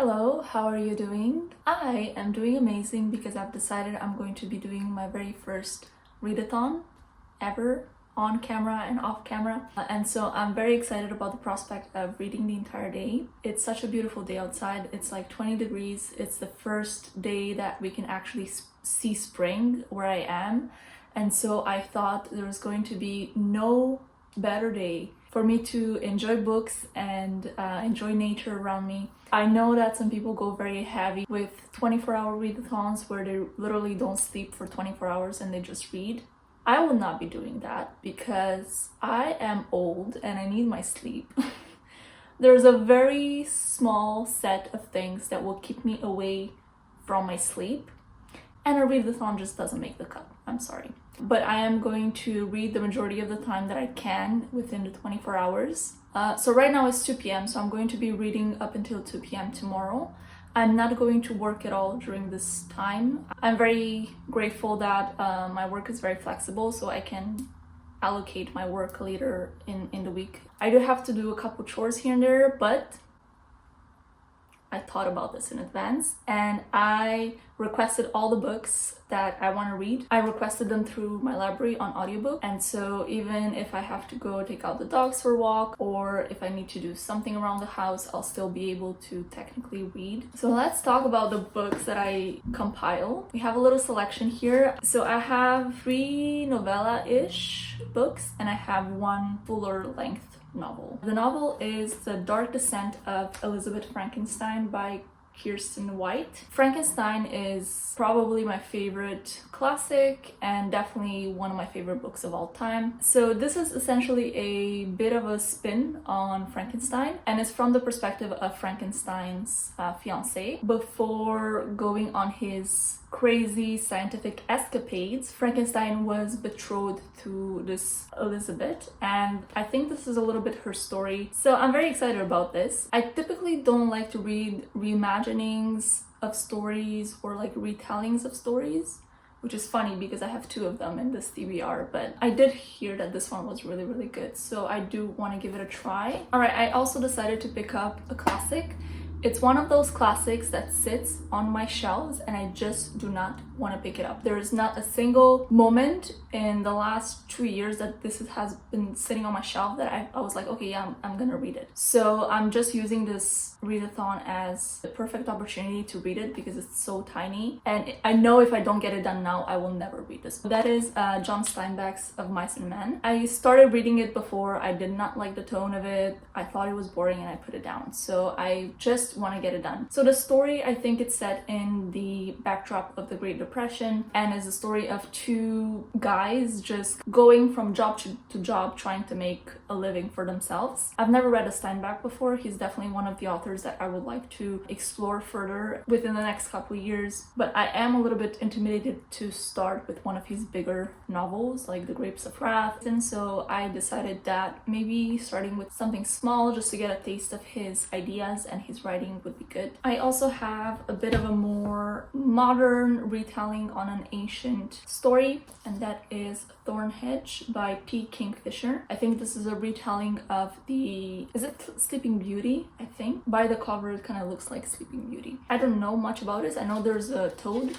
Hello, how are you doing? I am doing amazing because I've decided I'm going to be doing my very first readathon ever, on camera and off camera. And so I'm very excited about the prospect of reading the entire day. It's such a beautiful day outside. It's like 20 degrees. It's the first day that we can actually see spring where I am. And so I thought there was going to be no better day for me to enjoy books and enjoy nature around me. I know that some people go very heavy with 24-hour readathons where they literally don't sleep for 24 hours and they just read. I will not be doing that because I am old and I need my sleep. There's a very small set of things that will keep me away from my sleep, and a readathon just doesn't make the cut. I'm sorry. But I am going to read the majority of the time that I can within the 24 hours. So right now it's 2 p.m. so I'm going to be reading up until 2 p.m. tomorrow. I'm not going to work at all during this time. I'm very grateful that my work is very flexible, so I can allocate my work later in the week. I do have to do a couple chores here and there, but I thought about this in advance and I requested all the books that I want to read. I requested them through my library on audiobook, and so even if I have to go take out the dogs for a walk or if I need to do something around the house, I'll still be able to technically read. So let's talk about the books that I compile. We have a little selection here. So I have 3 novella-ish books and I have 1 fuller length novel. The novel is The Dark Descent of Elizabeth Frankenstein by Kirsten White. Frankenstein is probably my favorite classic and definitely one of my favorite books of all time. So this is essentially a bit of a spin on Frankenstein, and it's from the perspective of Frankenstein's fiancée. Before going on his crazy scientific escapades, Frankenstein was betrothed to this Elizabeth, and I think this is a little bit her story. So I'm very excited about this. I typically don't like to read reimaginings of stories or like retellings of stories, which is funny because I have 2 of them in this TBR, but I did hear that this one was really good, so I do want to give it a try. Alright, I also decided to pick up a classic. It's one of those classics that sits on my shelves and I just do not want to pick it up. There is not a single moment in the last 2 years that this has been sitting on my shelf that I was like, okay, yeah, I'm gonna read it. So I'm just using this readathon as the perfect opportunity to read it because it's so tiny. And I know if I don't get it done now, I will never read this. That is John Steinbeck's Of Mice and Men. I started reading it before. I did not like the tone of it. I thought it was boring and I put it down. So I just want to get it done. So the story, I think it's set in the backdrop of the Great Depression and is a story of 2 guys just going from job to job trying to make a living for themselves. I've never read a Steinbeck before. He's definitely one of the authors that I would like to explore further within the next couple of years, but I am a little bit intimidated to start with one of his bigger novels like The Grapes of Wrath, and so I decided that maybe starting with something small just to get a taste of his ideas and his writing would be good. I also have a bit of a more modern retelling on an ancient story, and that is Thornhedge by P. Kingfisher. I think this is a retelling of is it Sleeping Beauty? I think. By the cover, it kind of looks like Sleeping Beauty. I don't know much about it. I know there's a toad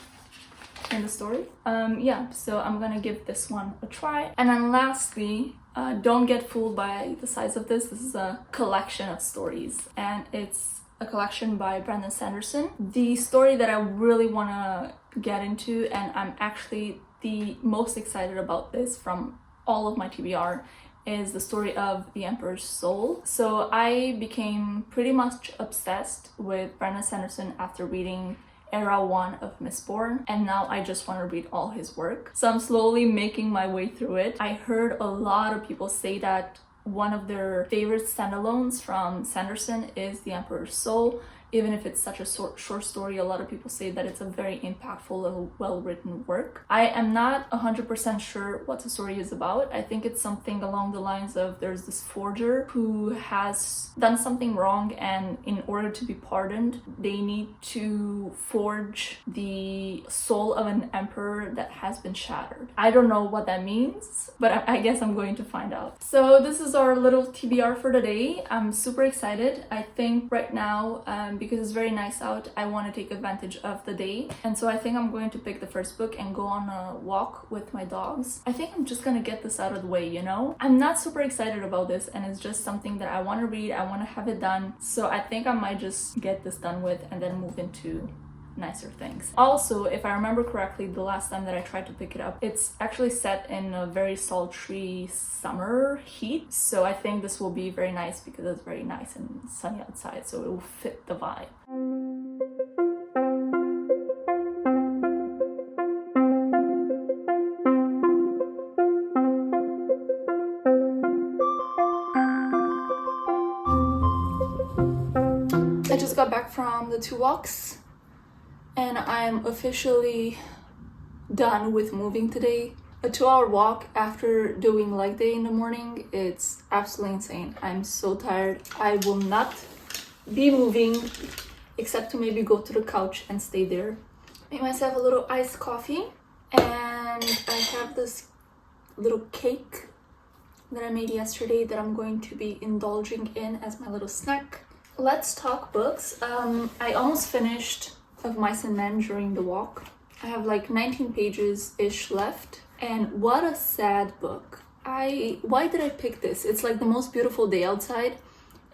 in the story. Yeah, so I'm gonna give this one a try. And then lastly, don't get fooled by the size of this. This is a collection of stories, and it's a collection by Brandon Sanderson. The story that I really want to get into, and I'm actually the most excited about this from all of my TBR, is the story of The Emperor's Soul. So I became pretty much obsessed with Brandon Sanderson after reading Era 1 of Mistborn, and now I just want to read all his work. So I'm slowly making my way through it. I heard a lot of people say that one of their favorite standalones from Sanderson is The Emperor's Soul. Even if it's such a short story, a lot of people say that it's a very impactful and well-written work. I am not 100% sure what the story is about. I think it's something along the lines of there's this forger who has done something wrong, and in order to be pardoned, they need to forge the soul of an emperor that has been shattered. I don't know what that means, but I guess I'm going to find out. So this is our little TBR for today. I'm super excited. I think right now, because it's very nice out, I want to take advantage of the day. And so I think I'm going to pick the first book and go on a walk with my dogs. I think I'm just gonna get this out of the way, you know? I'm not super excited about this, and it's just something that I want to read. I want to have it done. So I think I might just get this done with and then move into nicer things. Also, if I remember correctly, the last time that I tried to pick it up, it's actually set in a very sultry summer heat. So I think this will be very nice because it's very nice and sunny outside, so it will fit the vibe. I just got back from the 2 walks and I'm officially done with moving today. A 2-hour walk after doing leg day in the morning, it's absolutely insane. I'm so tired. I will not be moving except to maybe go to the couch and stay there. Made myself a little iced coffee, and I have this little cake that I made yesterday that I'm going to be indulging in as my little snack. Let's talk books. I almost finished Of Mice and Men during the walk. I have like 19 pages-ish left, and what a sad book. Why did I pick this? It's like the most beautiful day outside,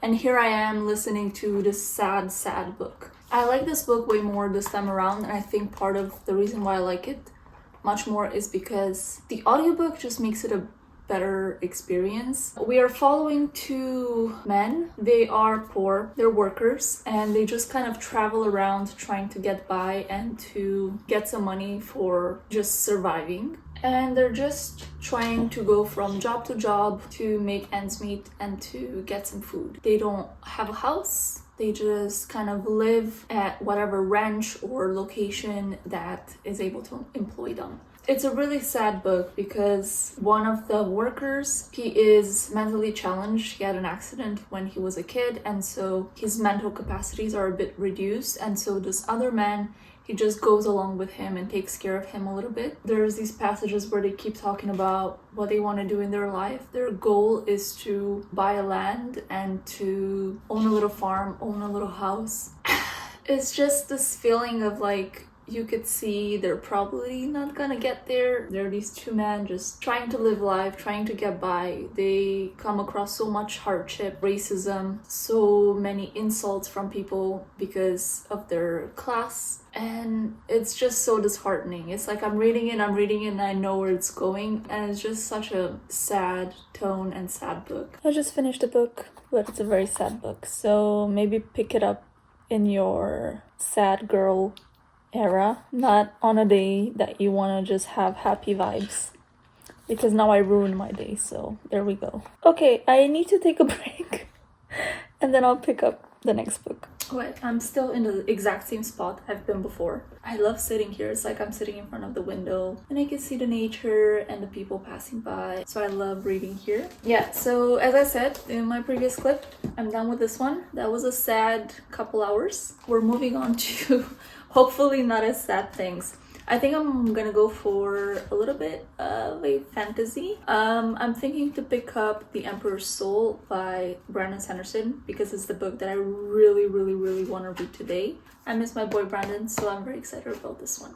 and here I am listening to this sad book. I like this book way more this time around, and I think part of the reason why I like it much more is because the audiobook just makes it a better experience. We are following 2 men. They are poor, they're workers, and they just kind of travel around trying to get by and to get some money for just surviving. And they're just trying to go from job to job to make ends meet and to get some food. They don't have a house. They just kind of live at whatever ranch or location that is able to employ them. It's a really sad book because one of the workers, he is mentally challenged. He had an accident when he was a kid, and so his mental capacities are a bit reduced. And so this other man, he just goes along with him and takes care of him a little bit. There's these passages where they keep talking about what they want to do in their life. Their goal is to buy a land and to own a little farm, own a little house. It's just this feeling of like, you could see they're probably not gonna get there. There are these 2 men just trying to live life, trying to get by. They come across so much hardship, racism, so many insults from people because of their class. And it's just so disheartening. It's like I'm reading it and I know where it's going. And it's just such a sad tone and sad book. I just finished the book, but it's a very sad book. So maybe pick it up in your sad girl era, not on a day that you want to just have happy vibes, because now I ruined my day. So there we go. Okay, I need to take a break and then I'll pick up the next book. Wait, I'm still in the exact same spot I've been before. I love sitting here. It's like I'm sitting in front of the window and I can see the nature and the people passing by. So I love reading here. Yeah, so as I said in my previous clip, I'm done with this one. That was a sad couple hours. We're moving on to hopefully not as sad things. I think I'm gonna go for a little bit of a fantasy. I'm thinking to pick up The Emperor's Soul by Brandon Sanderson because it's the book that I really want to read today. I miss my boy Brandon, so I'm very excited about this one.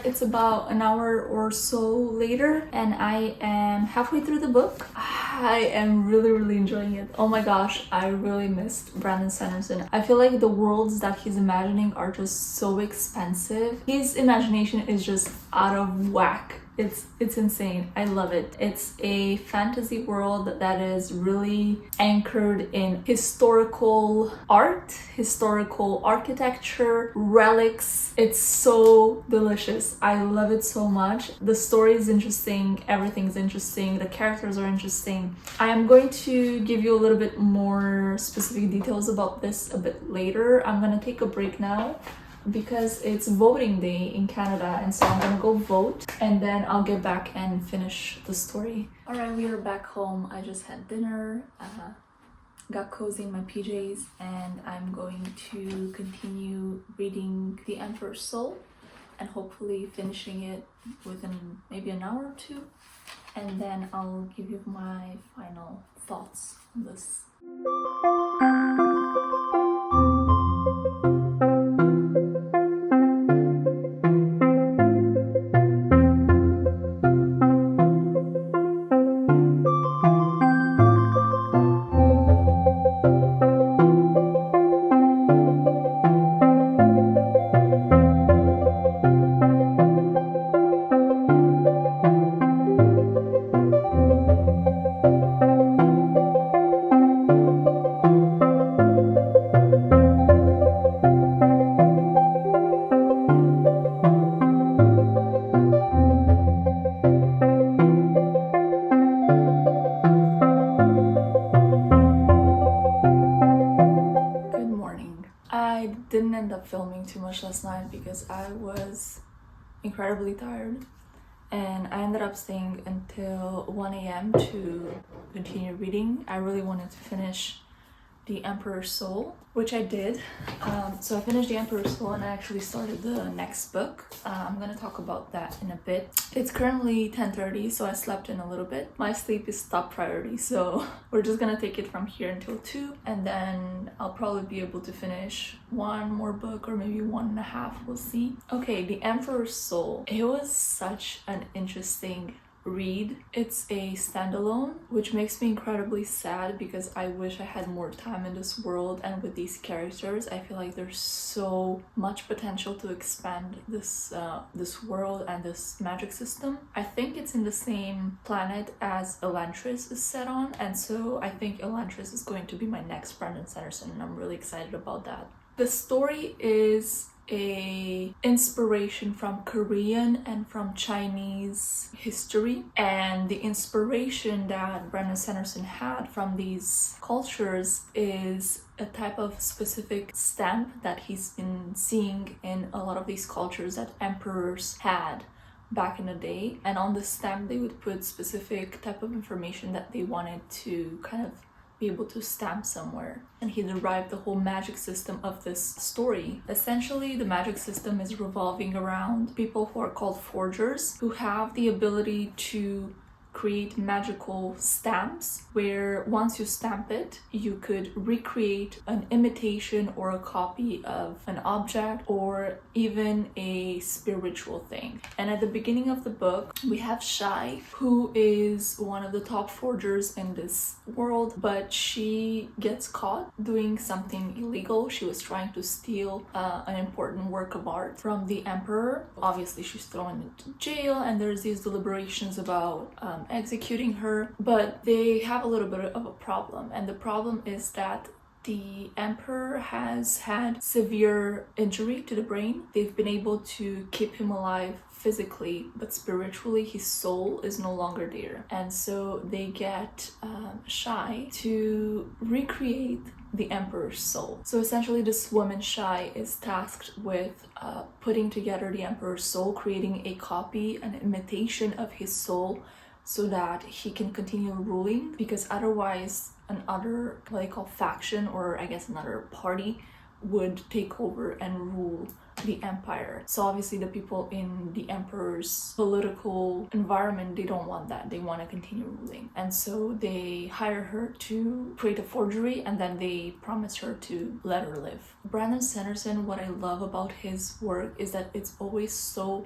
It's about an hour or so later and I am halfway through the book. I am really enjoying it. Oh my gosh, I really missed Brandon Sanderson. I feel like the worlds that he's imagining are just so expensive. His imagination is just out of whack. It's insane. I love it. It's a fantasy world that is really anchored in historical art, historical architecture, relics. It's so delicious. I love it so much. The story is interesting. Everything's interesting. The characters are interesting. I am going to give you a little bit more specific details about this a bit later. I'm gonna take a break now because it's voting day in Canada, and so I'm gonna go vote and then I'll get back and finish the story. Alright, we are back home. I just had dinner, got cozy in my PJs, and I'm going to continue reading The Emperor's Soul and hopefully finishing it within maybe an hour or two, and then I'll give you my final thoughts on this. I didn't end up filming too much last night because I was incredibly tired, and I ended up staying until 1 a.m. to continue reading. I really wanted to finish The Emperor's Soul, which I did. So I finished The Emperor's Soul and I actually started the next book. I'm gonna talk about that in a bit. It's currently 10:30, so I slept in a little bit. My sleep is top priority, so we're just gonna take it from here until 2, and then I'll probably be able to finish one more book or maybe 1.5, we'll see. Okay, The Emperor's Soul. It was such an interesting read. It's a standalone, which makes me incredibly sad because I wish I had more time in this world, and with these characters I feel like there's so much potential to expand this world and this magic system. I think it's in the same planet as Elantris is set on, and so I think Elantris is going to be my next Brandon Sanderson, and I'm really excited about that. The story is a inspiration from Korean and from Chinese history, and the inspiration that Brandon Sanderson had from these cultures is a type of specific stamp that he's been seeing in a lot of these cultures that emperors had back in the day, and on the stamp they would put specific type of information that they wanted to kind of be able to stamp somewhere. And he derived the whole magic system of this story. Essentially, the magic system is revolving around people who are called forgers, who have the ability to create magical stamps where once you stamp it, you could recreate an imitation or a copy of an object or even a spiritual thing. And at the beginning of the book, we have Shai, who is one of the top forgers in this world, but she gets caught doing something illegal. She was trying to steal an important work of art from the emperor. Obviously, she's thrown into jail, and there's these deliberations about executing her, but they have a little bit of a problem, and the problem is that the emperor has had severe injury to the brain. They've been able to keep him alive physically, but spiritually his soul is no longer there, and so they get Shai to recreate the emperor's soul. So essentially this woman Shai is tasked with putting together the emperor's soul, creating a copy, an imitation of his soul, so that he can continue ruling, because otherwise another, what they call faction, or I guess another party, would take over and rule the empire. So obviously the people in the emperor's political environment, they don't want that. They want to continue ruling, and so they hire her to create a forgery, and then they promise her to let her live. Brandon Sanderson, what I love about his work is that it's always so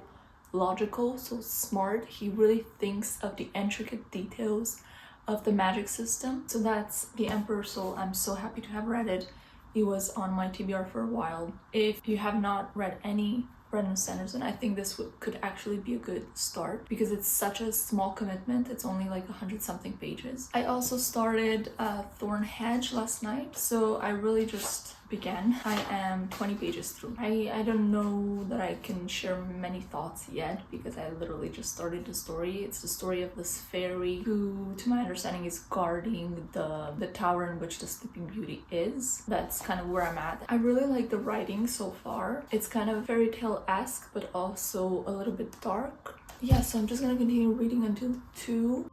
logical, so smart. He really thinks of the intricate details of the magic system. So that's The Emperor's Soul. I'm so happy to have read it. It was on my TBR for a while. If you have not read any Brandon Sanderson, I think this could actually be a good start because it's such a small commitment. It's only like 100-something pages. I also started Thorn Hedge last night, so I really just began. I am 20 pages through. I don't know that I can share many thoughts yet because I literally just started the story. It's the story of this fairy who, to my understanding, is guarding the tower in which the Sleeping Beauty is. That's kind of where I'm at. I really like the writing so far. It's kind of fairy tale-esque, but also a little bit dark. Yeah, so I'm just gonna continue reading until 2.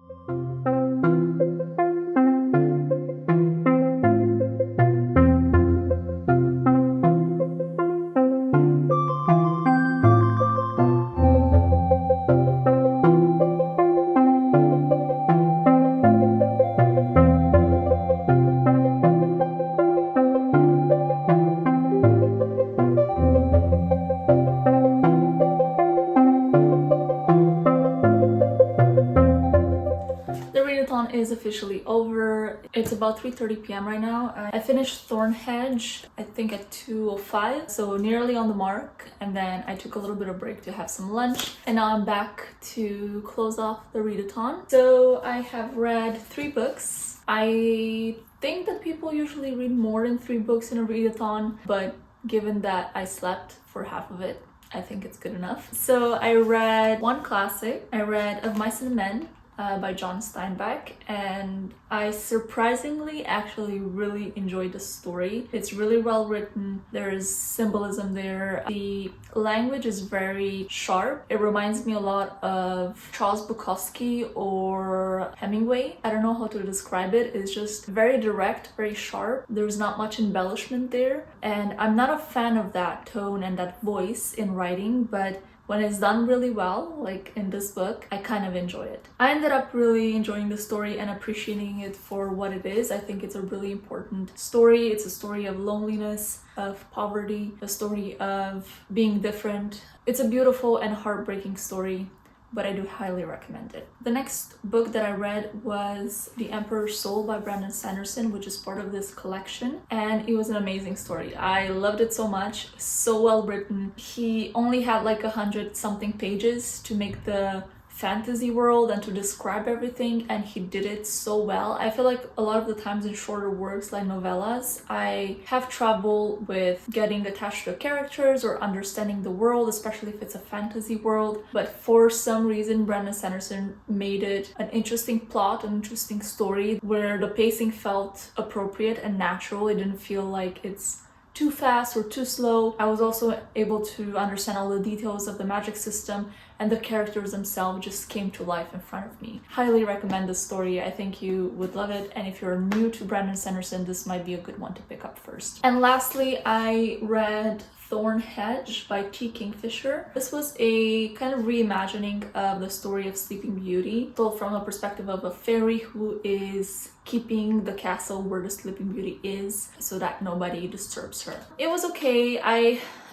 Is officially over. It's about 3:30 p.m. right now. I finished Thornhedge, I think at 2:05, so nearly on the mark, and then I took a little bit of break to have some lunch, and now I'm back to close off the readathon. So I have read 3 books. I think that people usually read more than 3 books in a readathon, but given that I slept for half of it, I think it's good enough. So I read one classic. I read Of Mice and Men by John Steinbeck, and I surprisingly actually really enjoyed the story. It's really well written. There's symbolism there. The language is very sharp. It reminds me a lot of Charles Bukowski or Hemingway. I don't know how to describe it. It's just very direct, very sharp. There's not much embellishment there, and I'm not a fan of that tone and that voice in writing, but when it's done really well, like in this book, I kind of enjoy it. I ended up really enjoying the story and appreciating it for what it is. I think it's a really important story. It's a story of loneliness, of poverty, a story of being different. It's a beautiful and heartbreaking story, but I do highly recommend it. The next book that I read was The Emperor's Soul by Brandon Sanderson, which is part of this collection, and it was an amazing story. I loved it so much, so well written. He only had like 100-something pages to make the fantasy world and to describe everything, and he did it so well. I feel like a lot of the times in shorter works like novellas, I have trouble with getting attached to the characters or understanding the world, especially if it's a fantasy world. But for some reason, Brandon Sanderson made it an interesting plot, an interesting story where the pacing felt appropriate and natural. It didn't feel like it's too fast or too slow. I was also able to understand all the details of the magic system, and the characters themselves just came to life in front of me. Highly recommend this story. I think you would love it, and if you're new to Brandon Sanderson, this might be a good one to pick up first. And lastly, I read Thornhedge by T. Kingfisher. This was a kind of reimagining of the story of Sleeping Beauty, told from a perspective of a fairy who is keeping the castle where the Sleeping Beauty is so that nobody disturbs her. It was okay.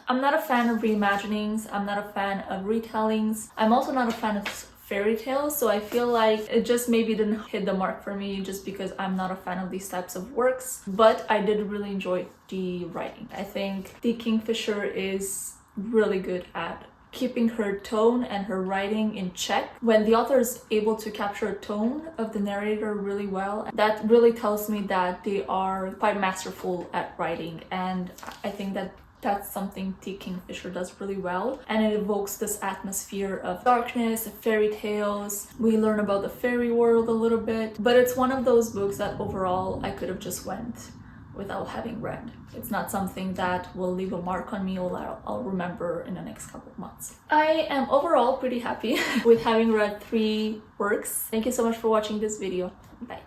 I'm not a fan of reimaginings. I'm not a fan of retellings. I'm also not a fan of fairy tales, so I feel like it just maybe didn't hit the mark for me just because I'm not a fan of these types of works, but I did really enjoy the writing. I think T. Kingfisher is really good at keeping her tone and her writing in check. When the author is able to capture a tone of the narrator really well, that really tells me that they are quite masterful at writing, and I think that that's something T. Kingfisher does really well, and it evokes this atmosphere of darkness, of fairy tales. We learn about the fairy world a little bit, but it's one of those books that overall I could have just went without having read. It's not something that will leave a mark on me or I'll remember in the next couple of months. I am overall pretty happy with having read 3 works. Thank you so much for watching this video. Bye.